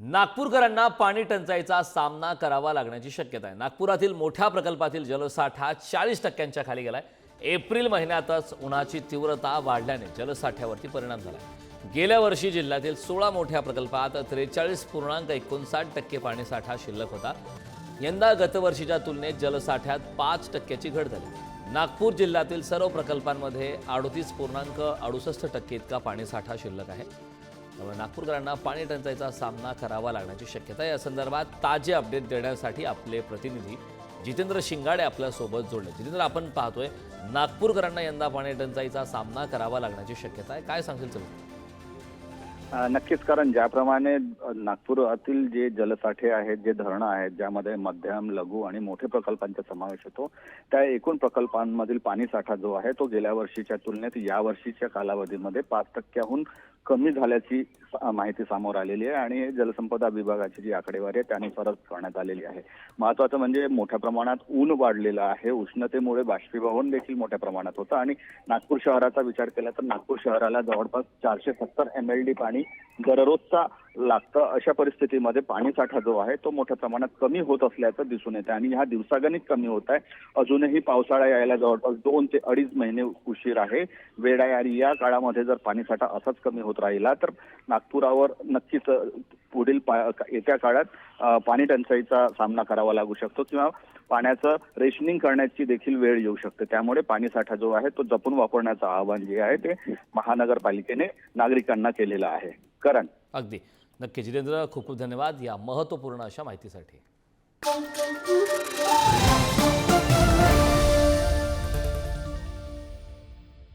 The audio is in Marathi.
नागपूरकरांना पाणी टंचाईचा सामना करावा लागण्याची शक्यता आहे। नागपुरातील मोठ्या प्रकल्पातील जलसाठा 40% खाली गेलाय। एप्रिल महिन्यातच उन्हाची तीव्रता वाढल्याने जलसाठ्यावरती परिणाम झाला। गेल्या वर्षी जिल्ह्यातील 16 मोठ्या प्रकल्पात 43.59% पाणीसाठा शिल्लक होता। यंदा गतवर्षीच्या तुलनेत जलसाठ्यात 5%ची घट झाली। नागपूर जिल्ह्यातील सर्व प्रकल्पांमध्ये 38.68% इतका पाणीसाठा शिल्लक आहे। त्यामुळे नागपूरकरांना पाणी टंचाईचा सामना करावा लागण्याची शक्यता आहे। या संदर्भात ताजे अपडेट देण्यासाठी आपले प्रतिनिधी जितेंद्र शिंगाडे आपल्या सोबत जोडले। जितेंद्र, आपण पाहतोय नागपूरकरांना यंदा पाणी टंचाईचा सामना करावा लागण्याची शक्यता आहे, काय सांगशील तुम्ही? नक्कीच, कारण ज्याप्रमाणे नागपुरातील जे जलसाठे आहेत, जे धरणं आहेत, ज्यामध्ये मध्यम, लघु आणि मोठे प्रकल्पांचा समावेश होतो, त्या एकूण प्रकल्पांमधील पाणीसाठा जो आहे तो गेल्या वर्षीच्या तुलनेत या वर्षीच्या कालावधीमध्ये 5%हून कमी झाल्याची माहिती समोर आलेली आहे आणि जलसंपदा विभागाची जी आकडेवारी आहे त्यानुसारच करण्यात आलेली आहे। महत्त्वाचं म्हणजे मोठ्या प्रमाणात ऊन वाढलेलं आहे, उष्णतेमुळे बाष्पीभवन देखील मोठ्या प्रमाणात होतं आणि नागपूर शहराचा विचार केला तर नागपूर शहराला जवळपास 470 MLD पाणी दररोजचा लागतं। अशा परिस्थितीमध्ये पाणीसाठा जो आहे तो मोठ्या प्रमाणात कमी होत असल्याचं दिसून येतं आणि हा दिवसागणिक कमी होत आहे। अजूनही पावसाळा यायला जवळपास 2 ते 2.5 महिने उशीर आहे। वेळ आहे आणि या काळामध्ये जर पाणीसाठा असाच कमी होत राहिला तर नागपुरावर नक्कीच पुढील येत्या काळात पाणी टंचाईचा सामना करावा लागू शकतो किंवा पाण्याचं रेशनिंग करण्याची देखील वेळ येऊ शकते। त्यामुळे पाणीसाठा जो आहे तो जपून वापरण्याचं आवाहन जे आहे ते महानगरपालिकेने नागरिकांना केलेलं आहे। करण, अगदी नक्की जितेंद्र, खूप खूप धन्यवाद या महत्त्वपूर्ण अशा माहितीसाठी।